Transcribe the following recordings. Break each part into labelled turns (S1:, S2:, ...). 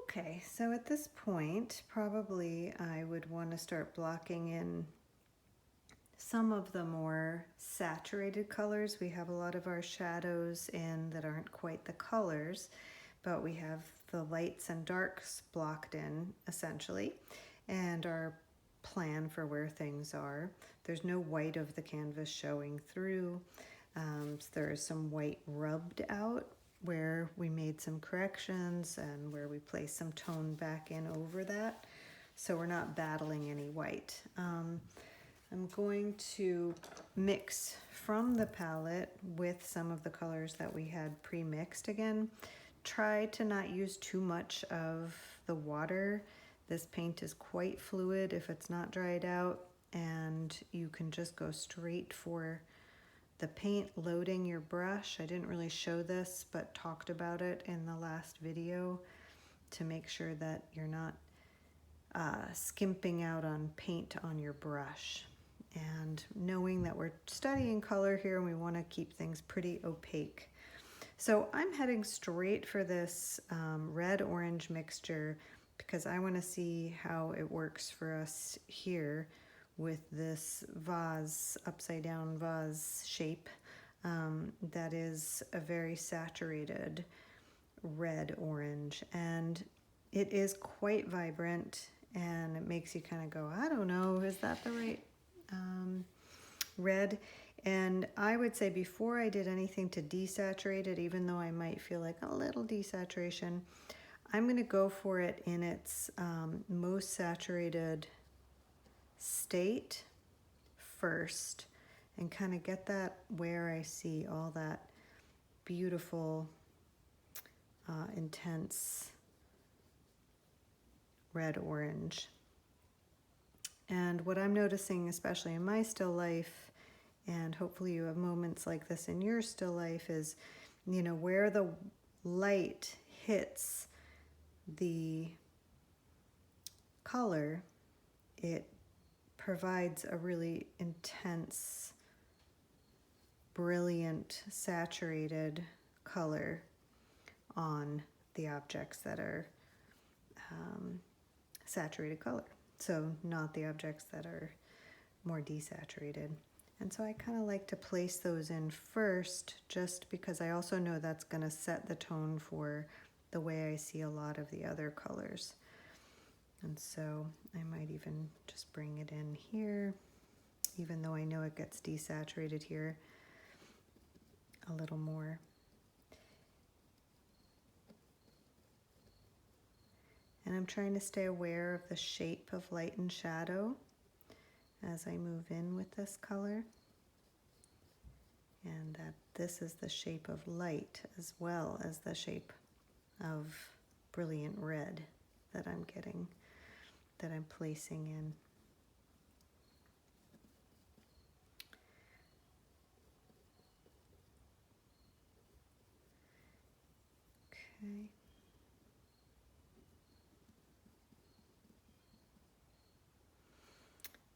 S1: Okay, so at this point, probably I would want to start blocking in some of the more saturated colors. We have a lot of our shadows in that aren't quite the colors, but we have the lights and darks blocked in essentially, and our plan for where things are. There's no white of the canvas showing through. So there is some white rubbed out where we made some corrections and where we placed some tone back in over that. So we're not battling any white. I'm going to mix from the palette with some of the colors that we had pre-mixed again. Try to not use too much of the water. This paint is quite fluid if it's not dried out, and you can just go straight for the paint, loading your brush. I didn't really show this, but talked about it in the last video to make sure that you're not skimping out on paint on your brush. And knowing that we're studying color here and we want to keep things pretty opaque. So I'm heading straight for this red-orange mixture because I want to see how it works for us here with this vase, upside down vase shape that is a very saturated red-orange, and it is quite vibrant, and it makes you kind of go, I don't know, is that the right red? And I would say before I did anything to desaturate it, even though I might feel like a little desaturation, I'm going to go for it in its most saturated state first and kind of get that where I see all that beautiful intense red-orange. And what I'm noticing, especially in my still life, and hopefully you have moments like this in your still life, is, you know, where the light hits the color, it provides a really intense, brilliant, saturated color on the objects that are saturated color. So not the objects that are more desaturated. And so I kind of like to place those in first, just because I also know that's going to set the tone for the way I see a lot of the other colors. And so I might even just bring it in here, even though I know it gets desaturated here a little more. And I'm trying to stay aware of the shape of light and shadow as I move in with this color. And that this is the shape of light as well as the shape of brilliant red that I'm getting, that I'm placing in. Okay.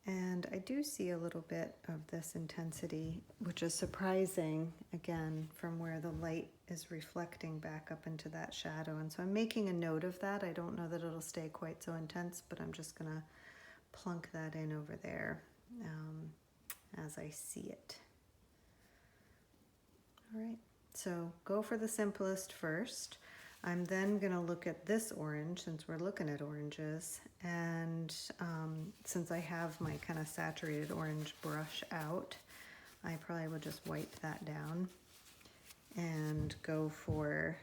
S1: And I do see a little bit of this intensity, which is surprising, again, from where the light is reflecting back up into that shadow. And so I'm making a note of that. I don't know that it'll stay quite so intense, but I'm just gonna plunk that in over there as I see it. All right, so go for the simplest first. I'm then going to look at this orange, since we're looking at oranges, and since I have my kind of saturated orange brush out, I probably will just wipe that down and go for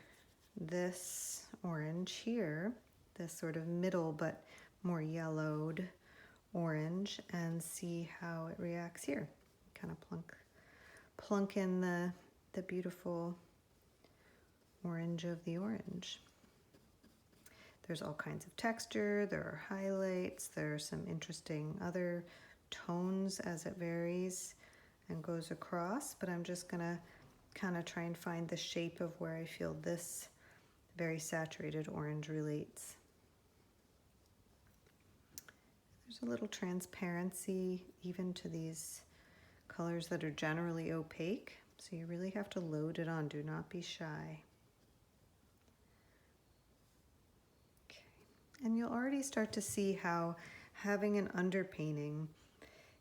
S1: this orange here, this sort of middle but more yellowed orange, and see how it reacts here. Kind of plunk in the beautiful orange of the orange. There's all kinds of texture, there are highlights, there are some interesting other tones as it varies and goes across, but I'm just gonna kind of try and find the shape of where I feel this very saturated orange relates. There's a little transparency even to these colors that are generally opaque, so you really have to load it on. Do not be shy. And you'll already start to see how having an underpainting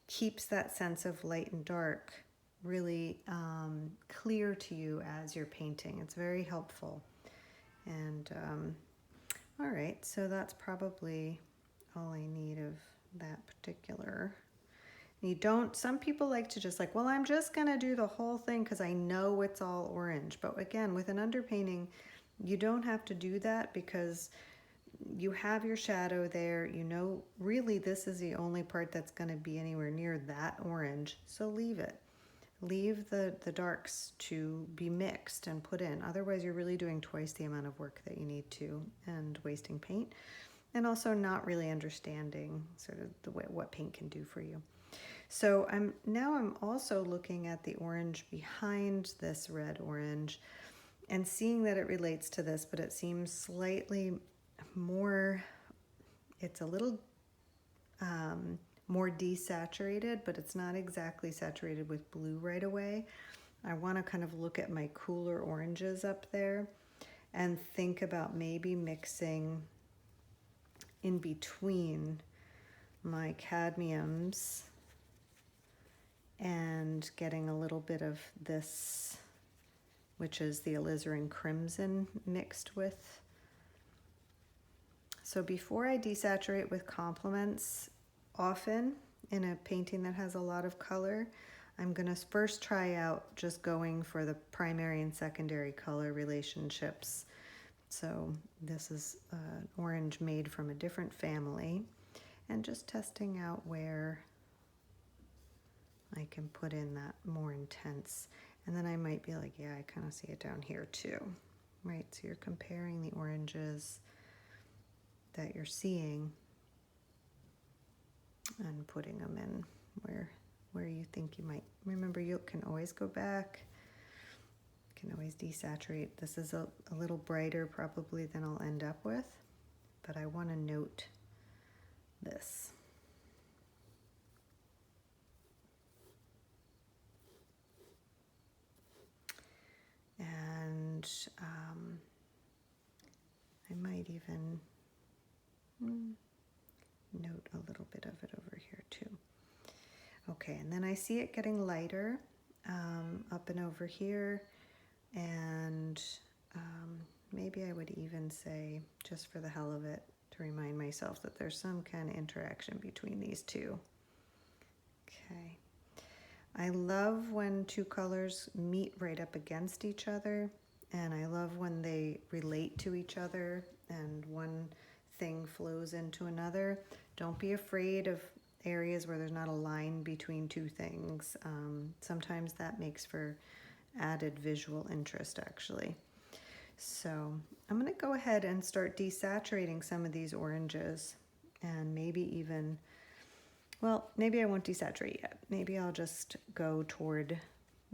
S1: keeps that sense of light and dark really clear to you as you're painting. It's very helpful. And all right, so that's probably all I need of that particular. You don't, some people like to just like, well, I'm just gonna do the whole thing because I know it's all orange. But again, with an underpainting, you don't have to do that because you have your shadow there. You know, really this is the only part that's gonna be anywhere near that orange, so leave it. Leave the darks to be mixed and put in. Otherwise, you're really doing twice the amount of work that you need to and wasting paint, and also not really understanding sort of the way what paint can do for you. So I'm also looking at the orange behind this red orange and seeing that it relates to this, but it seems slightly more, it's a little more desaturated, but it's not exactly saturated with blue right away. I want to kind of look at my cooler oranges up there and think about maybe mixing in between my cadmiums and getting a little bit of this, which is the alizarin crimson, mixed with. So before I desaturate with complements, often in a painting that has a lot of color, I'm gonna first try out just going for the primary and secondary color relationships. So this is an orange made from a different family, and just testing out where I can put in that more intense. And then I might be like, yeah, I kind of see it down here too, right? So you're comparing the oranges that you're seeing and putting them in where you think you might. Remember, you can always go back, you can always desaturate. This is a little brighter probably than I'll end up with, but I want to note this. And I might even note a little bit of it over here too. Okay, and then I see it getting lighter up and over here, and maybe I would even say, just for the hell of it, to remind myself that there's some kind of interaction between these two. Okay. I love when two colors meet right up against each other, and I love when they relate to each other and one thing flows into another. Don't be afraid of areas where there's not a line between two things. Sometimes that makes for added visual interest, actually. So I'm going to go ahead and start desaturating some of these oranges, and maybe even, well, maybe I won't desaturate yet. Maybe I'll just go toward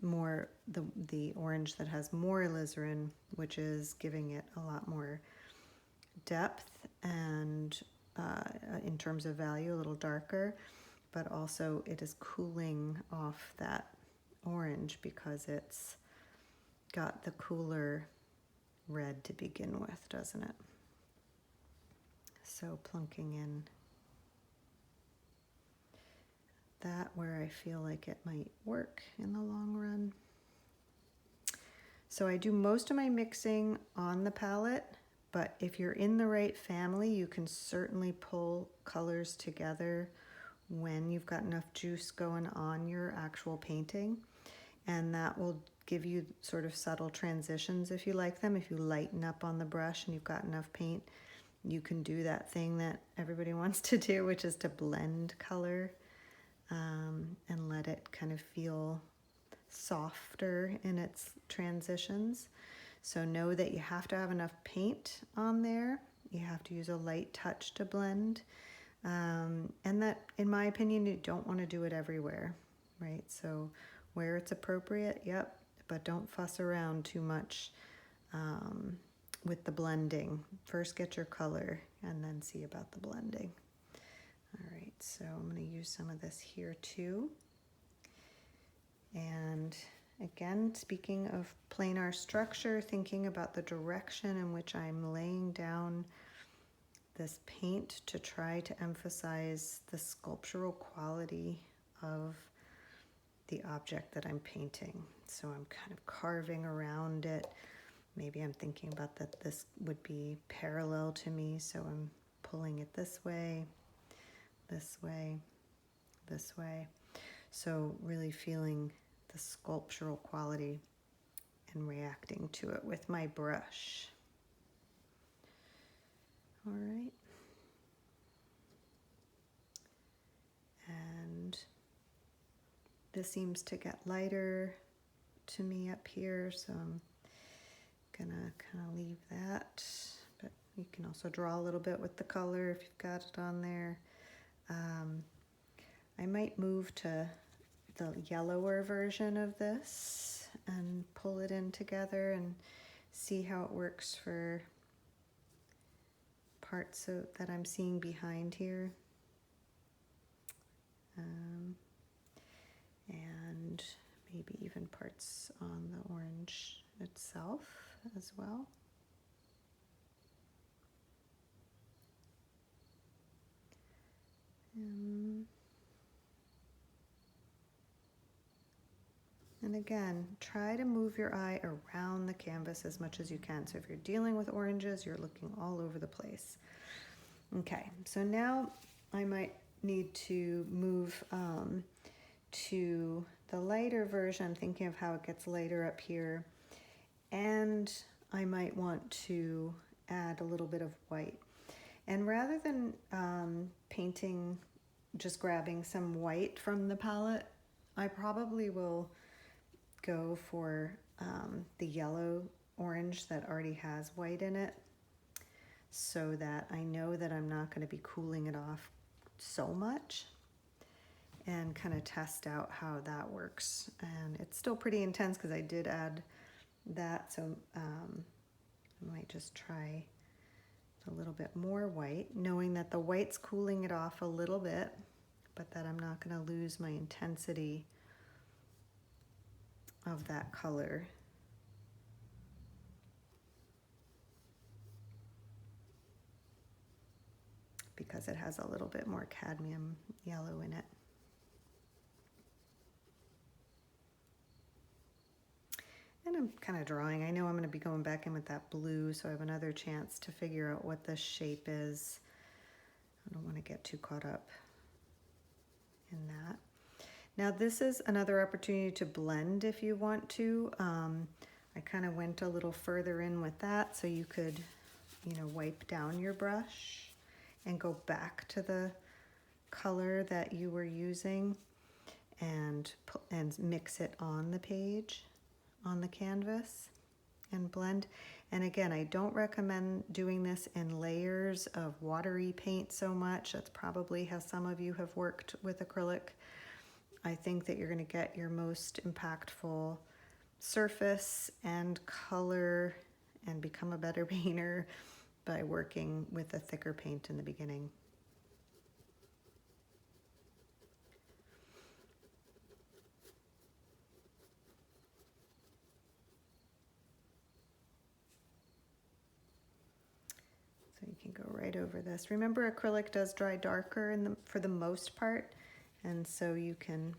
S1: more the orange that has more alizarin, which is giving it a lot more depth and in terms of value, a little darker, but also it is cooling off that orange because it's got the cooler red to begin with, doesn't it? So plunking in that where I feel like it might work in the long run. So I do most of my mixing on the palette, but if you're in the right family, you can certainly pull colors together when you've got enough juice going on your actual painting, and that will give you sort of subtle transitions if you like them. If you lighten up on the brush and you've got enough paint, you can do that thing that everybody wants to do, which is to blend color and let it kind of feel softer in its transitions. So know that you have to have enough paint on there. You have to use a light touch to blend. And that, in my opinion, you don't want to do it everywhere, right? So where it's appropriate, yep, but don't fuss around too much with the blending. First get your color and then see about the blending. All right, so I'm going to use some of this here too. And again, speaking of planar structure, thinking about the direction in which I'm laying down this paint to try to emphasize the sculptural quality of the object that I'm painting. So I'm kind of carving around it. Maybe I'm thinking about that this would be parallel to me, so I'm pulling it this way, this way, this way. So really feeling the sculptural quality and reacting to it with my brush. All right. And this seems to get lighter to me up here, so I'm gonna kind of leave that, but you can also draw a little bit with the color if you've got it on there. I might move to the yellower version of this and pull it in together and see how it works for parts that I'm seeing behind here. And maybe even parts on the orange itself as well. And again, try to move your eye around the canvas as much as you can. So if you're dealing with oranges, you're looking all over the place. Okay, so now I might need to move to the lighter version. I'm thinking of how it gets lighter up here. And I might want to add a little bit of white. And rather than painting, just grabbing some white from the palette, I probably will go for the yellow orange that already has white in it, so that I know that I'm not going to be cooling it off so much, and kind of test out how that works. And it's still pretty intense because I did add that, so I might just try a little bit more white, knowing that the white's cooling it off a little bit, but that I'm not going to lose my intensity of that color. Because it has a little bit more cadmium yellow in it. And I'm kind of drawing. I know I'm going to be going back in with that blue, so I have another chance to figure out what the shape is. I don't want to get too caught up in that. Now this is another opportunity to blend if you want to. I kind of went a little further in with that, so you could, wipe down your brush and go back to the color that you were using and mix it on the page, on the canvas, and blend. And again, I don't recommend doing this in layers of watery paint so much. That's probably how some of you have worked with acrylic. I think that you're going to get your most impactful surface and color and become a better painter by working with a thicker paint in the beginning. So you can go right over this. Remember, acrylic does dry darker for the most part, and so you can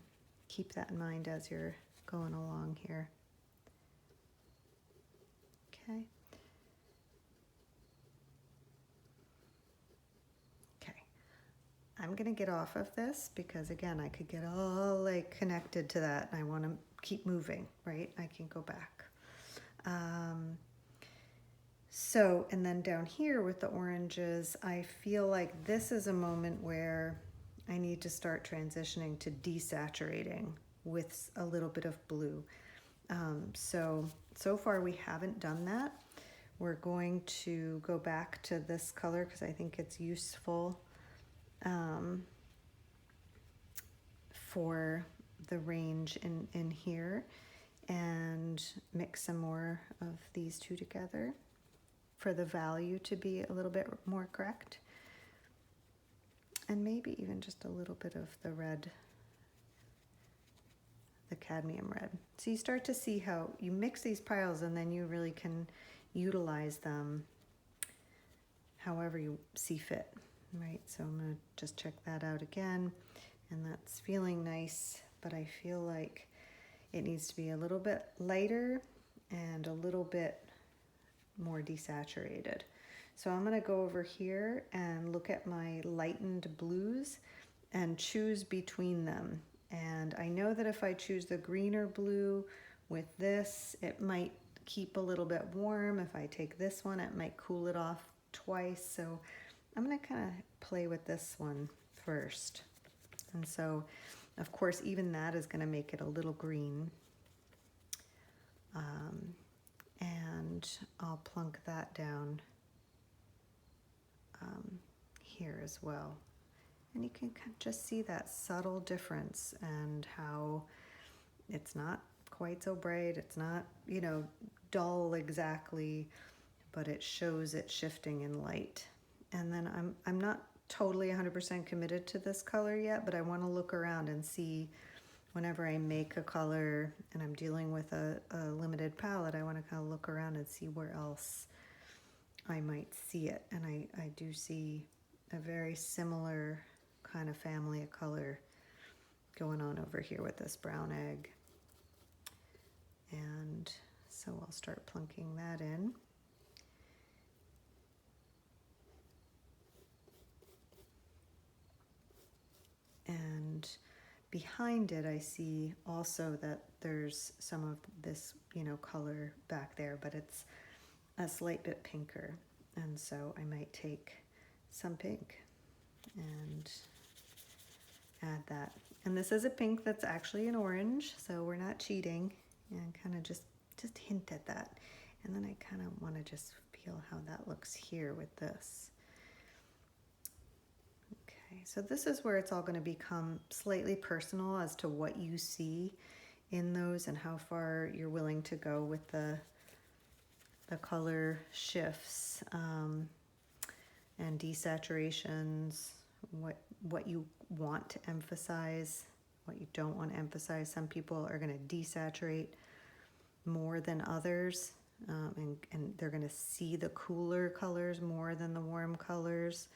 S1: keep that in mind as you're going along here. Okay. Okay. I'm gonna get off of this because again, I could get all connected to that and I want to keep moving, right? I can go back. And then down here with the oranges, I feel like this is a moment where I need to start transitioning to desaturating with a little bit of blue. So far we haven't done that. We're going to go back to this color because I think it's useful for the range in here, and mix some more of these two together for the value to be a little bit more correct. And maybe even just a little bit of the red, the cadmium red. So you start to see how you mix these piles and then you really can utilize them however you see fit, right? So I'm gonna just check that out again, and that's feeling nice, but I feel like it needs to be a little bit lighter and a little bit more desaturated. So I'm gonna go over here and look at my lightened blues and choose between them. And I know that if I choose the greener blue with this, it might keep a little bit warm. If I take this one, it might cool it off twice. So I'm gonna kind of play with this one first. And so, of course, even that is gonna make it a little green. And I'll plunk that down here as well. And you can just see that subtle difference and how it's not quite so bright. It's not, you know, dull exactly, but it shows it shifting in light. And then I'm not totally 100% committed to this color yet, but I want to look around and see whenever I make a color and I'm dealing with a limited palette, I want to kind of look around and see where else I might see it. And I do see a very similar kind of family of color going on over here with this brown egg. And so I'll start plunking that in. And behind it, I see also that there's some of this, you know, color back there, but it's a slight bit pinker. And so I might take some pink and add that. And this is a pink that's actually an orange, so we're not cheating, and kind of just hint at that. And then I kind of want to just feel how that looks here with this. Okay, so this is where it's all going to become slightly personal as to what you see in those and how far you're willing to go with the color shifts and desaturations, what you want to emphasize, what you don't want to emphasize. Some people are going to desaturate more than others, and they're going to see the cooler colors more than the warm colors.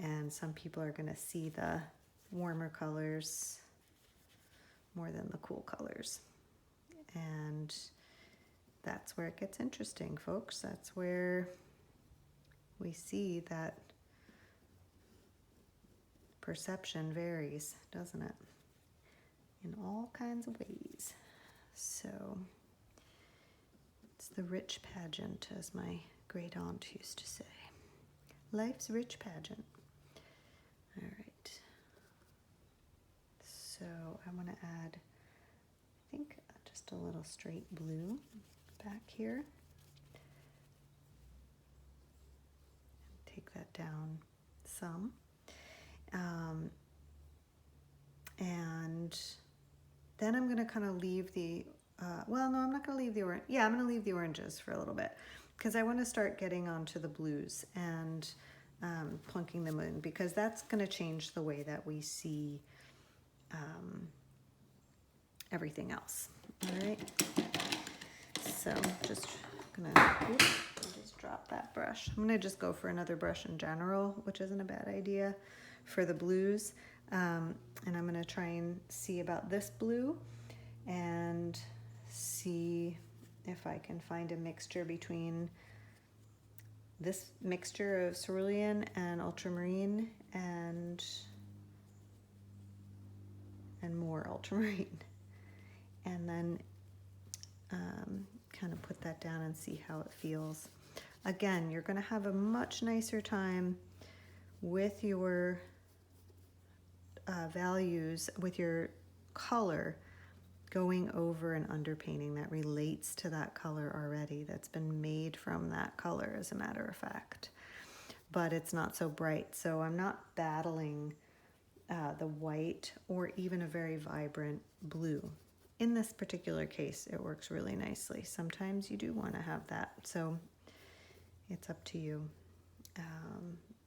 S1: And some people are going to see the warmer colors more than the cool colors. And that's where it gets interesting, folks. That's where we see that perception varies, doesn't it? In all kinds of ways. So it's the rich pageant, as my great aunt used to say. Life's rich pageant. All right. So I want to add, I think, just a little straight blue back here. Take that down some. And then I'm going to kind of leave the, well, no, I'm not going to leave the orange. Yeah, I'm going to leave the oranges for a little bit because I want to start getting onto the blues and plunking them in, because that's going to change the way that we see everything else. All right. So just going to just drop that brush. I'm going to just go for another brush in general, which isn't a bad idea for the blues. And I'm going to try and see about this blue and see if I can find a mixture between this mixture of cerulean and ultramarine and more ultramarine. And then kind of put that down and see how it feels. Again, you're going to have a much nicer time with your values, with your color, going over and underpainting that relates to that color already, that's been made from that color, as a matter of fact. But it's not so bright, so I'm not battling the white or even a very vibrant blue. In this particular case, it works really nicely. Sometimes you do want to have that, so it's up to you.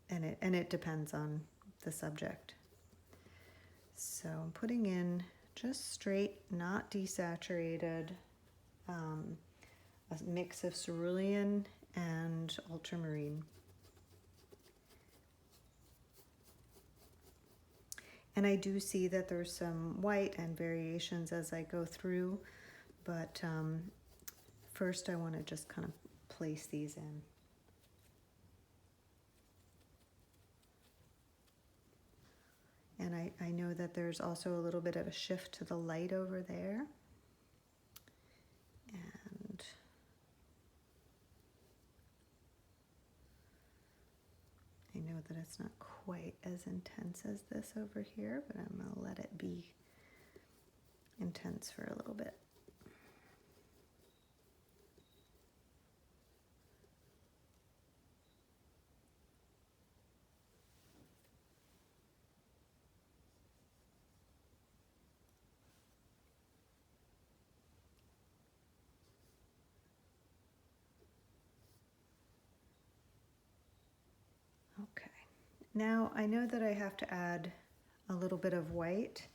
S1: And it depends on the subject. So I'm putting in just straight, not desaturated, a mix of cerulean and ultramarine. And I do see that there's some white and variations as I go through, but first I want to just kind of place these in. And I know that there's also a little bit of a shift to the light over there. And I know that it's not quite as intense as this over here, but I'm going to let it be intense for a little bit. Okay, now I know that I have to add a little bit of white,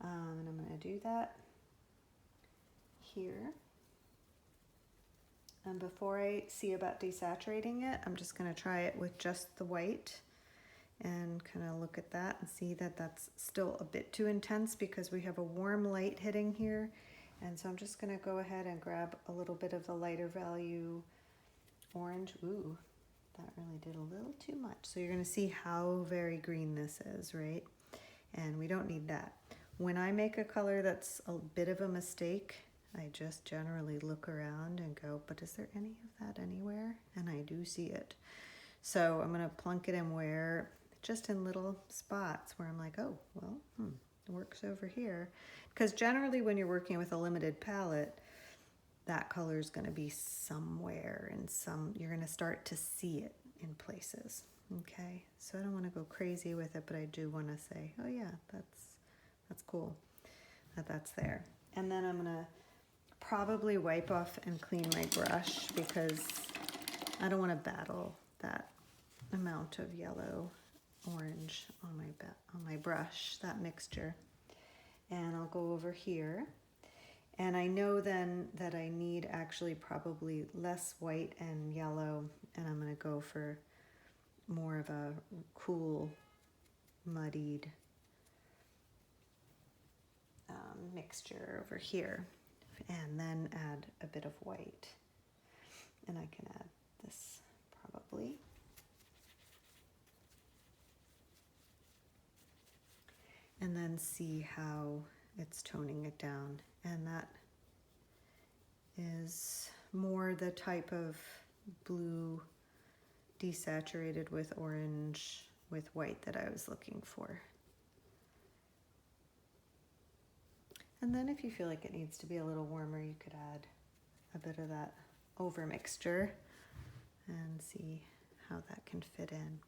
S1: and I'm going to do that here. And before I see about desaturating it, I'm just going to try it with just the white and kind of look at that and see that that's still a bit too intense because we have a warm light hitting here. And so I'm just going to go ahead and grab a little bit of the lighter value orange. Ooh, that really did a little too much. So you're going to see how very green this is, right? And we don't need that. When I make a color that's a bit of a mistake, I just generally look around and go, but is there any of that anywhere? And I do see it. So I'm going to plunk it in where, just in little spots where I'm like, oh, well, it works over here. Because generally when you're working with a limited palette, that color is going to be somewhere in some, you're going to start to see it in places. Okay, so I don't want to go crazy with it, but I do want to say, oh yeah, that's cool that that's there. And then I'm going to probably wipe off and clean my brush because I don't want to battle that amount of yellow orange on my brush, that mixture. And I'll go over here. And I know then that I need actually probably less white and yellow, and I'm going to go for more of a cool, muddied mixture over here, and then add a bit of white. And I can add this probably. And then see how it's toning it down. And that is more the type of blue desaturated with orange with white that I was looking for. And then if you feel like it needs to be a little warmer, you could add a bit of that over mixture and see how that can fit in.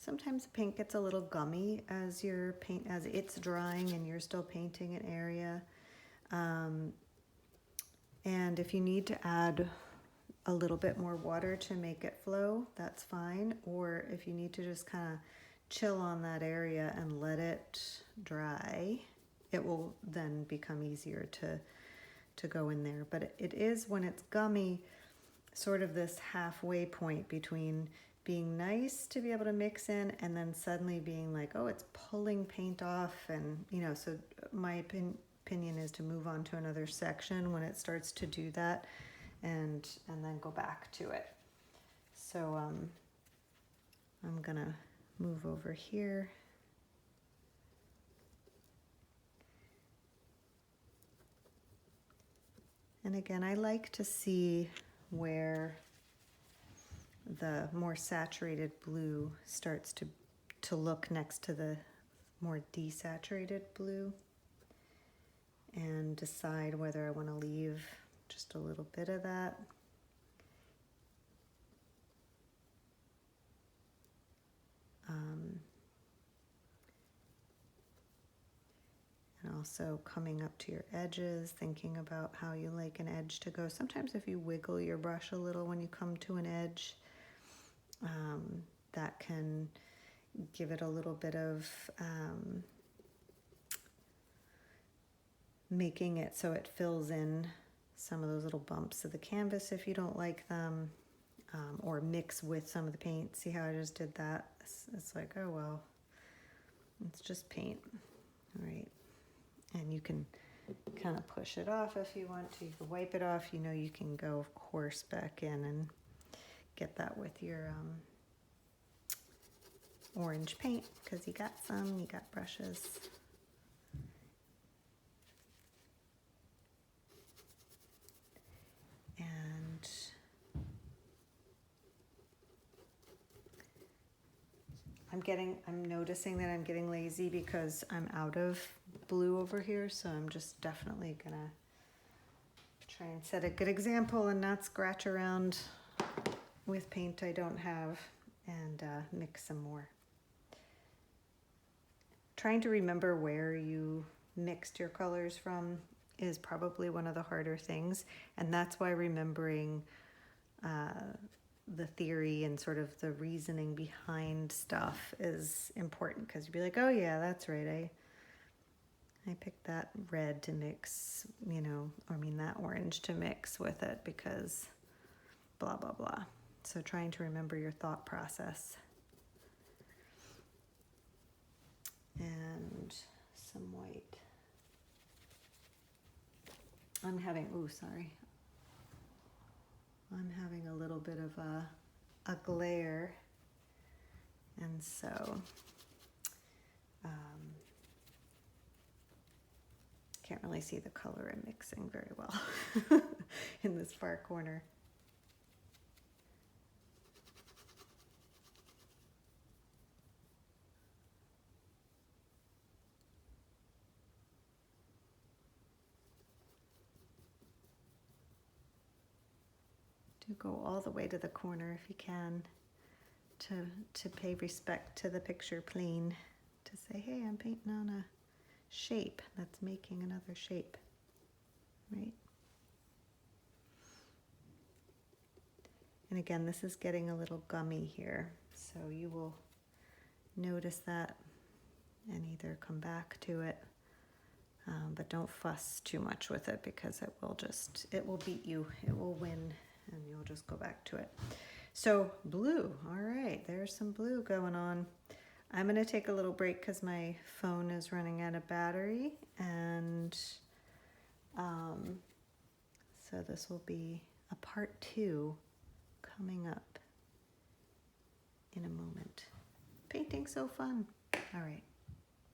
S1: Sometimes paint gets a little gummy as it's drying and you're still painting an area. And if you need to add a little bit more water to make it flow, that's fine. Or if you need to just kind of chill on that area and let it dry, it will then become easier to go in there. But it is, when it's gummy, sort of this halfway point between being nice to be able to mix in and then suddenly being like, oh, it's pulling paint off. And, so my opinion is to move on to another section when it starts to do that and then go back to it. So I'm gonna move over here. And again, I like to see where the more saturated blue starts to look next to the more desaturated blue, and decide whether I want to leave just a little bit of that. And also coming up to your edges, thinking about how you like an edge to go. Sometimes if you wiggle your brush a little when you come to an edge, That can give it a little bit of making it so it fills in some of those little bumps of the canvas if you don't like them, or mix with some of the paint. See how I just did that? It's like, oh well, it's just paint. All right, and you can kind of push it off if you want to. You can wipe it off. You know, you can go, of course, back in and get that with your orange paint, because you got some, you got brushes. And I'm noticing that I'm getting lazy because I'm out of blue over here, so I'm just definitely gonna try and set a good example and not scratch around with paint I don't have, and mix some more. Trying to remember where you mixed your colors from is probably one of the harder things, and that's why remembering the theory and sort of the reasoning behind stuff is important, because you'd be like, oh yeah, that's right, I picked that red to mix, you know, or I mean that orange to mix with it because blah blah blah. So trying to remember your thought process. And some white. I'm having a little bit of a glare, and so can't really see the color I'm mixing very well in this far corner. Do go all the way to the corner if you can, to pay respect to the picture plane, to say, hey, I'm painting on a shape that's making another shape, right? And again, this is getting a little gummy here, so you will notice that and either come back to it, but don't fuss too much with it, because it will beat you, it will win, and you'll just go back to it. So blue, all right, there's some blue going on. I'm gonna take a little break because my phone is running out of battery, and so this will be a part 2 coming up in a moment. Painting's so fun. All right.